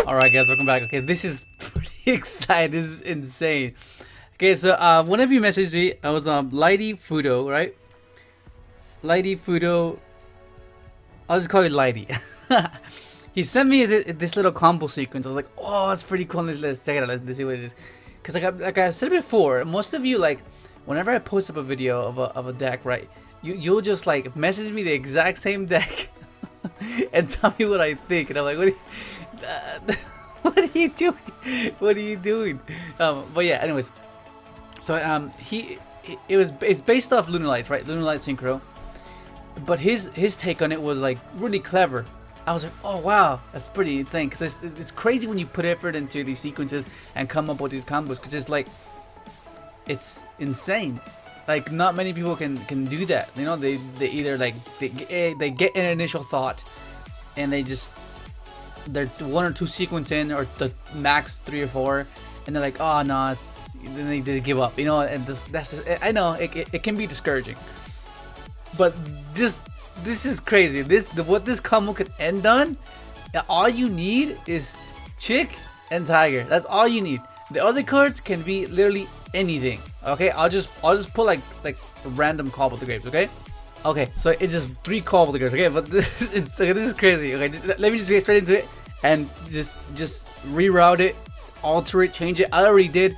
Alright guys, welcome back. Okay, this is pretty exciting. This is insane. Okay, so one of you messaged me. I was Lighty Fudo, right? Lighty Fudo. I'll just call you Lighty. He sent me this little combo sequence. I was like, oh, it's pretty cool. Let's check it out. Let's see what it is. Because like I said before, most of you, like, whenever I post up a video of a deck, right, you'll just like message me the exact same deck and tell me what I think, and I'm like, what are you doing? What are you doing? But yeah, anyways, so it's based off Lunalights, right? Lunalight Synchro, but his take on it was like really clever. I was like, oh wow, that's pretty insane, because it's crazy when you put effort into these sequences and come up with these combos, because it's like, it's insane. Like, not many people can do that. You know, they either like they get an initial thought and they're one or two sequence in, or the max 3 or 4, and they're like, oh no, then they give up. You know, and I know it can be discouraging, but this is crazy. What this combo could end on. All you need is Chick and Tiger. That's all you need. The other cards can be literally anything. Okay, I'll just put like a random Call of the Graves. Okay, so it's just 3 Call of the Graves. Okay, but this is crazy. Okay, let me just get straight into it and just reroute it, alter it, change it. I already did.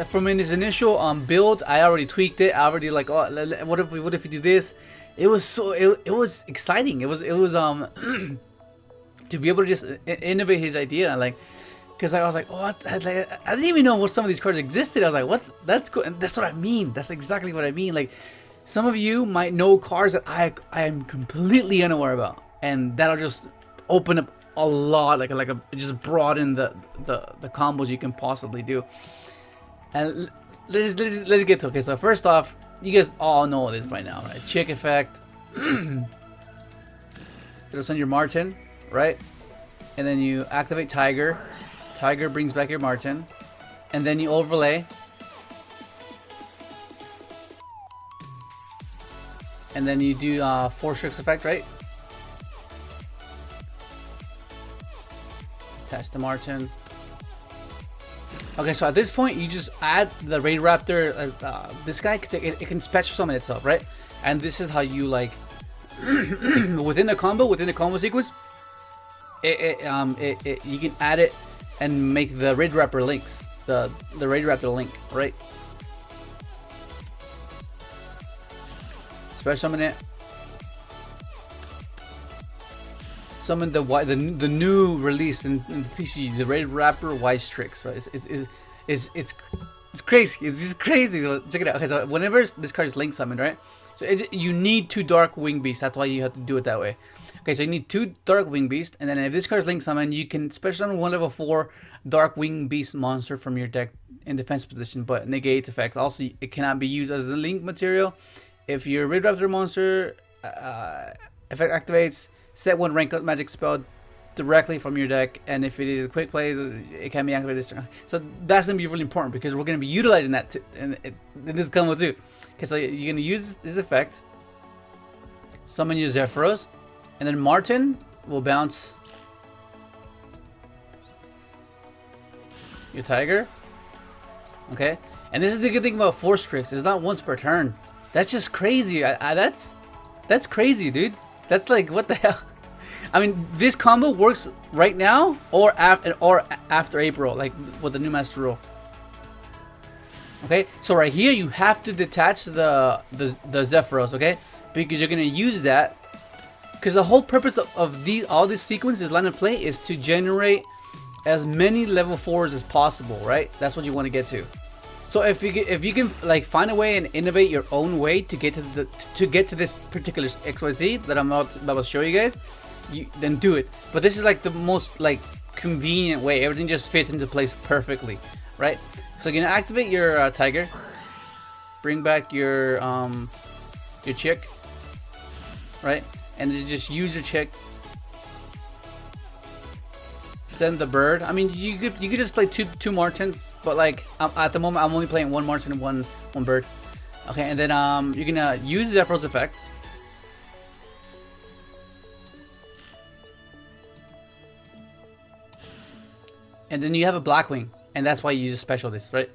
From in his initial build, I already tweaked it. I already like, oh, what if we do this? It was it was exciting. It was to be able to just innovate his idea, like. Because I was like, oh, I didn't even know what some of these cards existed. I was like, what? That's cool. And that's what I mean. That's exactly what I mean. Like, some of you might know cards that I am completely unaware about, and that'll just open up a lot, just broaden the combos you can possibly do. And let's get to it. Okay, so first off, you guys all know this by now, right? Chick effect. It'll send your Martin, right? And then you activate Tiger. Tiger brings back your Martin, and then you overlay, and then you do 4 Strix effect, right? Attach the Martin. Okay, so at this point you just add the Raidraptor. This guy it can special summon itself, right? And this is how you like within the combo sequence. You can add it and make the Raidraptor links, the Raidraptor link, right? Special summon it. Summon the new release in TCG, the Raidraptor White Strix, right? It's crazy. It's just crazy. So check it out. Okay, so whenever this card is link summoned, right? So you need 2 Dark Wing Beasts. That's why you have to do it that way. Okay, so you need 2 Dark Wing Beasts, and then if this card is link summoned, you can special summon 1 level 4 Dark Wing Beast monster from your deck in defense position, but negates effects. Also, it cannot be used as a link material. If your Raidraptor monster effect activates, set 1 rank up magic spell directly from your deck, and if it is a quick play, it can be activated. So that's gonna be really important, because we're gonna be utilizing that in this combo too. Okay, so you're gonna use this effect, summon your Zephyros, and then Martin will bounce your Tiger. Okay, and this is the good thing about 4 Strix. It's not once per turn. That's just crazy. That's crazy, dude. That's like, what the hell? I mean, this combo works right now or after April, like with the new Master Rule. Okay, so right here you have to detach the Zephyros, okay, because you're gonna use that. Because the whole purpose of all these sequences line of play is to generate as many level 4s as possible, right? That's what you want to get to. So if you can like find a way and innovate your own way to get to this particular XYZ that I'm about to show you guys, then do it. But this is like the most like convenient way. Everything just fits into place perfectly, right? So you're gonna activate your Tiger, bring back your Chick, right? And you just use your Chick. Send the bird. I mean, you could just play two Martins, but like at the moment I'm only playing 1 Martin and one bird. Okay, and then you're gonna use Zephyros effect. and then you have a Blackwing, and that's why you use special this, right?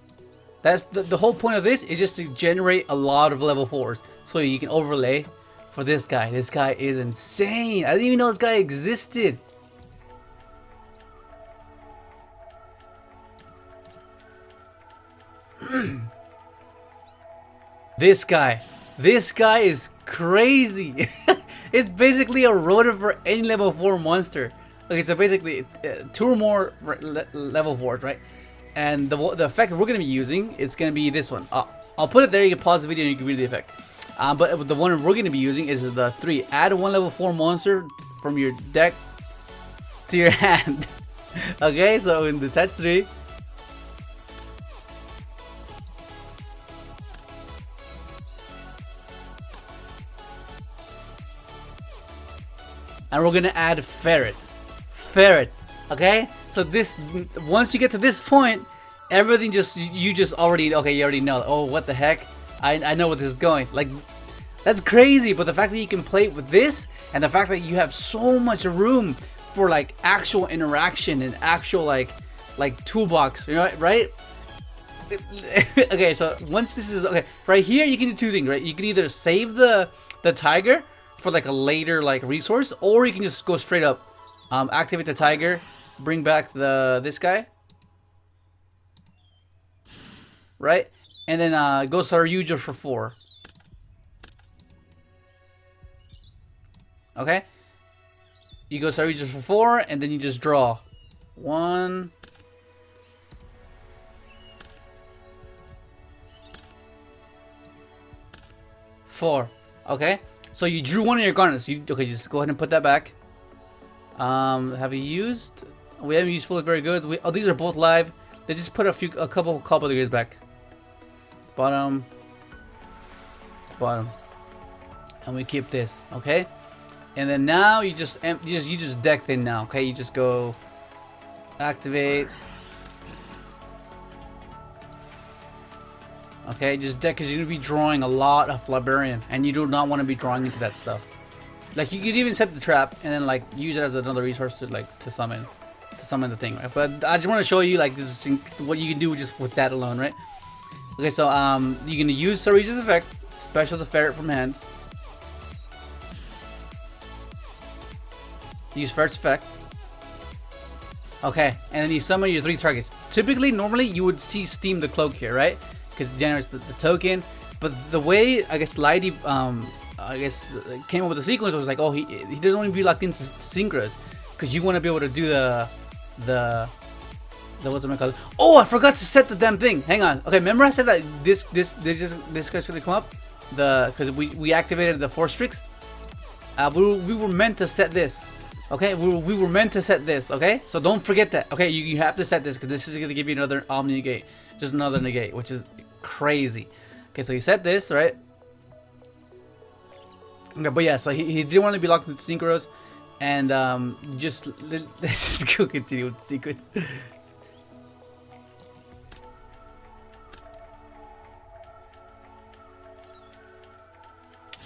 That's the whole point of this is just to generate a lot of level 4s, so you can overlay for this guy. This guy is insane. I didn't even know this guy existed. This guy is crazy. It's basically a rotor for any level 4 monster. Okay, so basically 2 or more level 4s, right? And the effect we're going to be using is going to be this one. I'll put it there. You can pause the video and you can read the effect. But the one we're going to be using is the 3. Add 1 level 4 monster from your deck to your hand. Okay, so in the that's 3. And we're gonna add ferret. Okay, so this, once you get to this point, everything you already know. Oh, what the heck, I know where this is going. Like, that's crazy. But the fact that you can play with this, and the fact that you have so much room for like actual interaction and actual like toolbox, you know, right? Okay, so once this is okay, right here you can do 2 things, right? You can either save the tiger for like a later like resource, or you can just go straight up, activate the tiger, bring back this guy, right? And then go start Yugioh for 4. Okay, you go start Yugioh for 4, and then you just draw 1, 4. Okay, so you drew 1 of your garnets. Okay, just go ahead and put that back. Have you used? We haven't used Foolish Berry Goods. Oh, these are both live. They just put a couple of gears back. Bottom, and we keep this. Okay, and then now you just deck thin now. Okay, you just go activate. Okay, just deck, because you're going to be drawing a lot of Librarian, and you do not want to be drawing into that stuff. Like, you could even set the trap, and then, like, use it as another resource to summon the thing, right? But I just want to show you, like, this is what you can do just with that alone, right? Okay, so, you're going to use Saruji's effect, special the ferret from hand. Use ferret's effect. Okay, and then you summon your 3 targets. Typically, normally, you would see Steam the Cloak here, right? Because it generates the token, but the way I guess Lighty came up with the sequence was like, oh, he doesn't want to be locked into synchros, because you want to be able to do the what's it called? Oh, I forgot to set the damn thing. Hang on. Okay, remember I said that this guy's gonna come up, because we activated the 4 streaks. We were meant to set this. Okay, we were meant to set this. Okay, so don't forget that. Okay, you have to set this, because this is gonna give you another Omni negate, just another negate, which is crazy. Okay, so you set this, right? Okay, but yeah, so he didn't want to be locked into synchros, and let's just go continue with the sequence.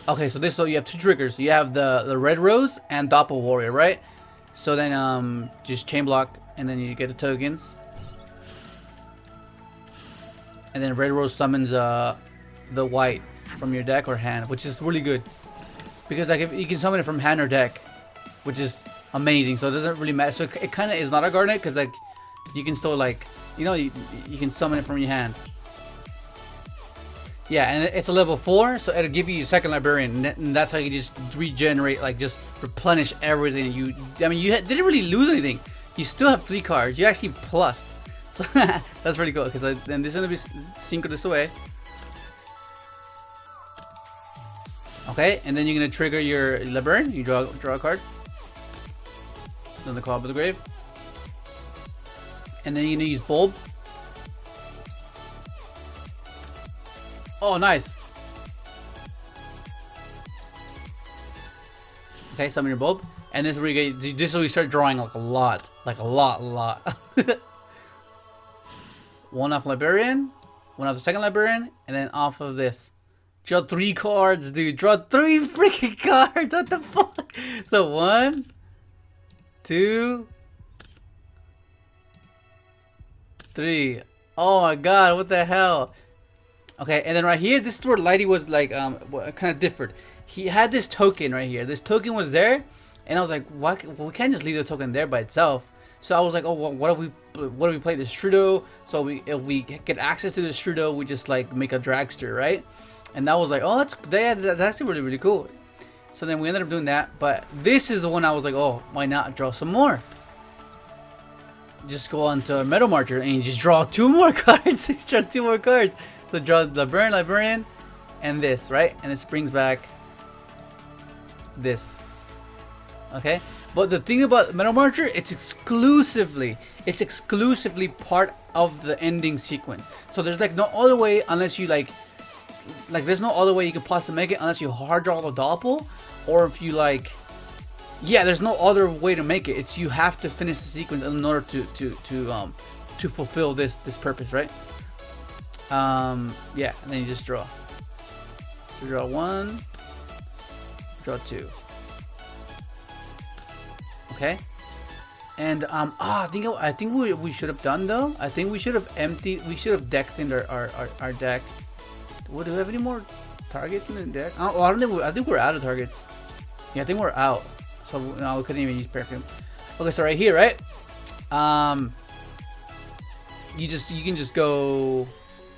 Okay, so you have 2 triggers. You have the Red Rose and Doppel Warrior, right? So then just chain block, and then you get the tokens. And then Red Rose summons the white from your deck or hand, which is really good, because like if you can summon it from hand or deck, which is amazing. So it doesn't really matter. So it kind of is not a garnet, because like you can still, like, you know, you can summon it from your hand. Yeah, and it's a level 4, so it'll give you your 2nd Librarian, and that's how you just regenerate, like just replenish everything. You didn't really lose anything. You still have 3 cards. You actually plussed. So that's pretty cool, because then this is gonna be synchro this away. Okay, and then you're gonna trigger your Librarian. You draw a card. Then the Call of the Grave. And then you're gonna use Bulb. Oh, nice. Okay, summon your Bulb, and this is where you get. This is where you start drawing like a lot. 1 off Librarian, 1 off the 2nd Librarian, and then off of this. Draw 3 cards, dude. Draw 3 freaking cards. What the fuck? So 1, 2, 3. Oh my god, what the hell? Okay, and then right here, this is where Lighty was like kind of different. He had this token right here. This token was there, and I was like, why? Well, we can't just leave the token there by itself. So I was like, oh, well, what if we play this Strudo? So if we get access to the Strudo, we just like make a dragster, right? And that was like, oh, that's really really cool. So then we ended up doing that. But this is the one I was like, oh, why not draw some more? Just go on to Metal Marcher and you just draw 2 more cards. Just draw 2 more cards. So draw the Librarian, and this, right? And this brings back this. Okay? But the thing about Metal Marcher, it's exclusively part of the ending sequence. So there's like no other way unless you like there's no other way you could possibly make it unless you hard draw the doppel, or if you like, yeah, there's no other way to make it. It's you have to finish the sequence in order to fulfill this purpose, right? Yeah, and then you just draw. So draw 1, draw 2. Okay, and I think we should have done though. I think we should have decked in our deck. What, do we have any more targets in the deck? Oh, I think we're out of targets. Yeah, I think we're out. So no, we couldn't even use perfume. Okay, so right here, right? You can just go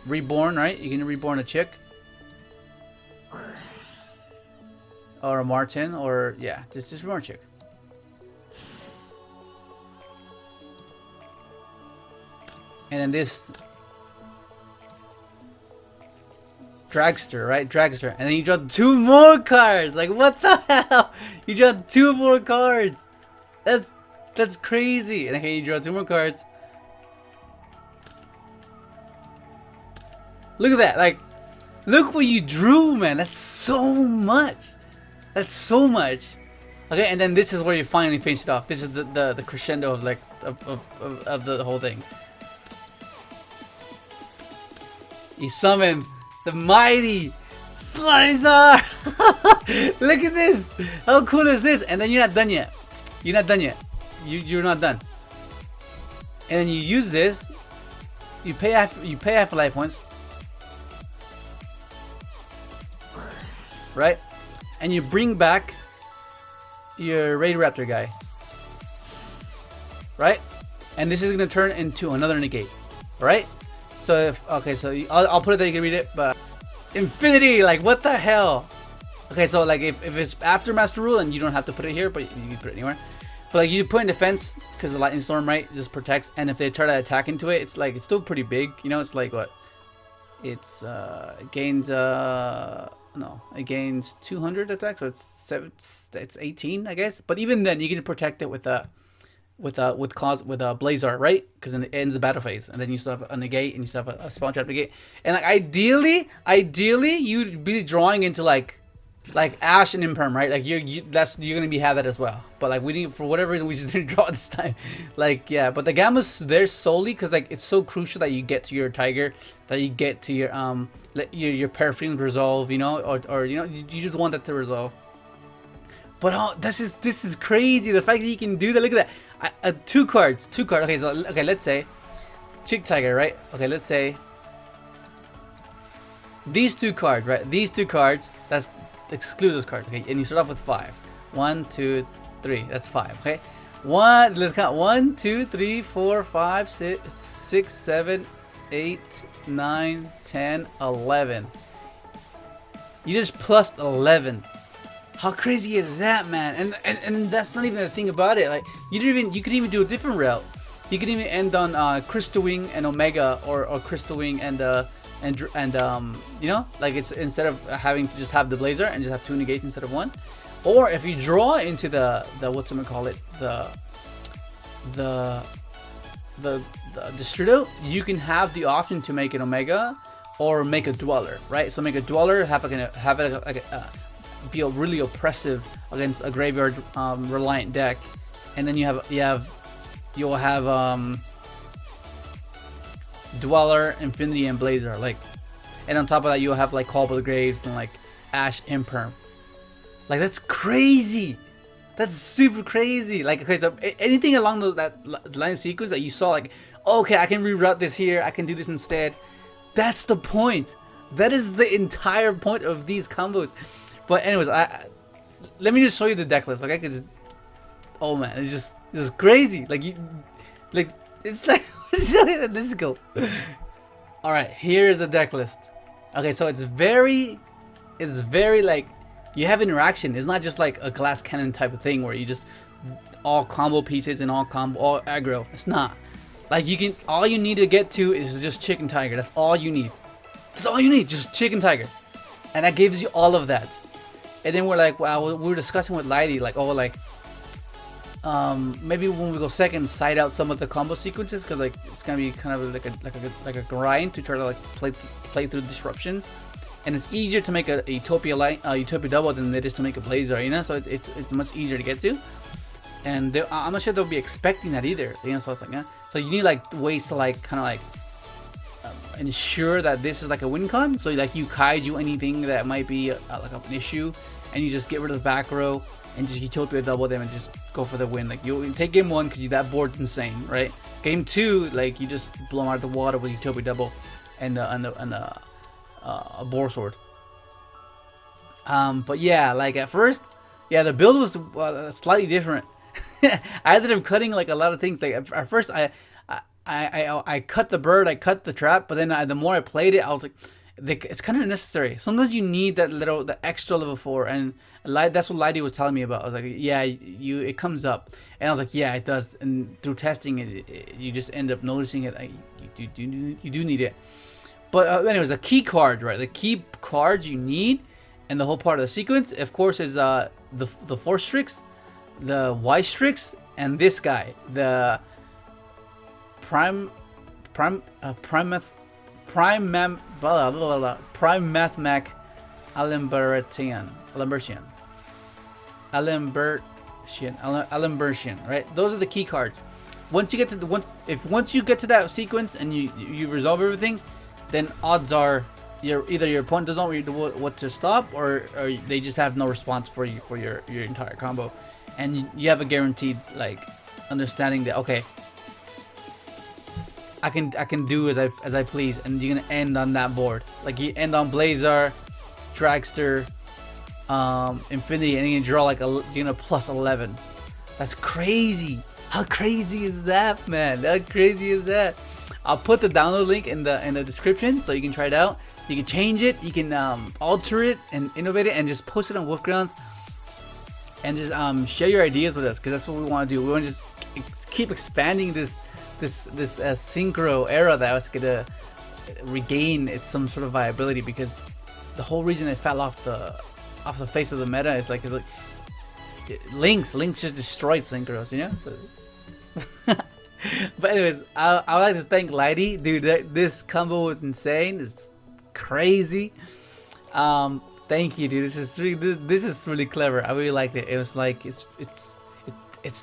reborn, right? You can reborn a chick or a Martin, or yeah, just reborn a chick. And then this dragster, right? Dragster. And then you draw 2 more cards. Like, what the hell? You draw 2 more cards. That's crazy. And okay, you draw 2 more cards. Look at that. Like, look what you drew, man. That's so much. That's so much. Okay, and then this is where you finally finish it off. This is the crescendo of like of the whole thing. You summon the mighty Blizzard. Look at this. How cool is this? And then you're not done yet. You're not done yet. You're not done. And then you use this. You pay half life points. Right? And you bring back your Raidraptor guy. Right? And this is gonna turn into another negate. Right? So if, okay, so I'll put it there, you can read it, but infinity, like what the hell? Okay, so like if it's after Master Rule, and you don't have to put it here, but you can put it anywhere. But like you put in defense, because the Lightning Storm, right, just protects, and if they try to attack into it, it's like, it's still pretty big, you know, it's like what? It's, it gains, no, it gains 200 attack, so it's 18, I guess. But even then, you can protect it with Blazar, right? Because then it ends the battle phase, and then you still have a negate, and you still have a spawn trap negate. And like ideally, you'd be drawing into like Ash and Imperm, right? Like you're gonna have that as well. But like we didn't, for whatever reason, we just didn't draw this time. Like yeah, but the Gamma's there solely because like it's so crucial that you get to your Tiger, that you get to your Paraffin resolve, you know, or you know, you just want that to resolve. But oh, this is crazy. The fact that you can do that. Look at that. 2 cards. Okay, so okay, let's say Chick Tiger, right? Okay, let's say these 2 cards, right? These 2 cards. That's exclude those cards. Okay, and you start off with 5. 1, 2, 3. That's 5. Okay. Let's count. 1, 2, 3, 4, 5, 6, 7, 8, 9, 10, 11. You just plus 11. How crazy is that, man? And that's not even the thing about it. Like you could even do a different route. You could even end on Crystal Wing and Omega, or Crystal Wing and you know, like it's instead of having to just have the Blazer and just have 2 negates instead of 1. Or if you draw into the whatchamacallit, the Strudo, you can have the option to make an Omega or make a Dweller, right? So make a Dweller, be really oppressive against a graveyard reliant deck, and then you'll have Dweller, Infinity, and Blazer, like, and on top of that you'll have like Call by the Graves and like Ash Imperm. Like that's crazy. That's super crazy. Like okay, so anything along that line sequence that you saw, like okay, I can reroute this here, I can do this instead. That's the point. That is the entire point of these combos. But anyways, let me just show you the deck list, okay? Because, oh man, it's just crazy. Like, it's like, let's go. All right, here's the deck list. Okay, so it's very like, you have interaction. It's not just like a glass cannon type of thing where you just all combo pieces and all aggro. It's not. Like, all you need to get to is just Chicken Tiger. That's all you need. That's all you need, just Chicken Tiger. And that gives you all of that. And then we're like, wow, we were discussing with Lighty, like, oh, like, maybe when we go second, side out some of the combo sequences, because like it's gonna be kind of like a grind to try to like play through disruptions. And it's easier to make a Utopia double than it is to make a Blazer, you know. So it's much easier to get to. And I'm not sure they'll be expecting that either, you know. So it's like, yeah. So you need like ways to like kind of like ensure that this is like a win con. So like you kaiju anything that might be like an issue, and you just get rid of the back row and just Utopia double them and just go for the win. Like you take game 1 because that board's insane, right? Game 2, like you just blow them out of the water with Utopia double and a boar sword. But yeah, like at first, yeah, the build was slightly different. I ended up cutting like a lot of things. Like at first, I cut the bird, I cut the trap, but then the more I played it, I was like, it's kind of necessary. Sometimes you need the extra level 4, and that's what Lighty was telling me about. I was like, yeah, it comes up, and I was like, yeah, it does. And through testing it, you just end up noticing it. Like, you do need it. But anyways, a key card, right? The key cards you need, and the whole part of the sequence, of course, is the 4 Strix, the Y Strix, and this guy, the Prime Mathmac Alembertian, right? Those are the key cards. Once you get to once you get to that sequence and you resolve everything, then odds are either your opponent doesn't know what to stop, or they just have no response for your entire combo, and you have a guaranteed like understanding that, okay, I can do as I please, and you're gonna end on that board. Like you end on Blazer, Dragster, Infinity, and you're gonna draw like you're gonna plus 11. That's crazy. How crazy is that, man? How crazy is that? I'll put the download link in the description so you can try it out. You can change it, you can alter it and innovate it, and just post it on Wolfgrounds, and just share your ideas with us, because that's what we want to do. We want to just keep expanding this synchro era that was gonna regain some sort of viability, because the whole reason it fell off the face of the meta is like links just destroyed synchros, you know. So but anyways, I would like to thank Lighty, dude. This combo was insane. It's crazy. Thank you, dude. This is really clever. I really liked it. It was like it's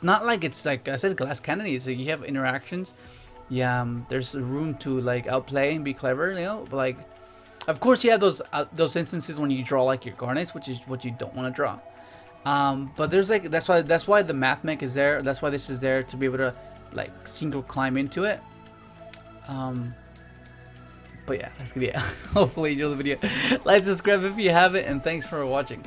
not like it's like I said, glass cannon. It's like you have interactions. Yeah, there's room to like outplay and be clever, you know. But like, of course, you have those instances when you draw like your garnets, which is what you don't want to draw. But there's like that's why the math mech is there. That's why this is there, to be able to like synchro climb into it. But yeah, that's gonna be it. Hopefully you enjoyed the video. Like, subscribe if you haven't, and thanks for watching.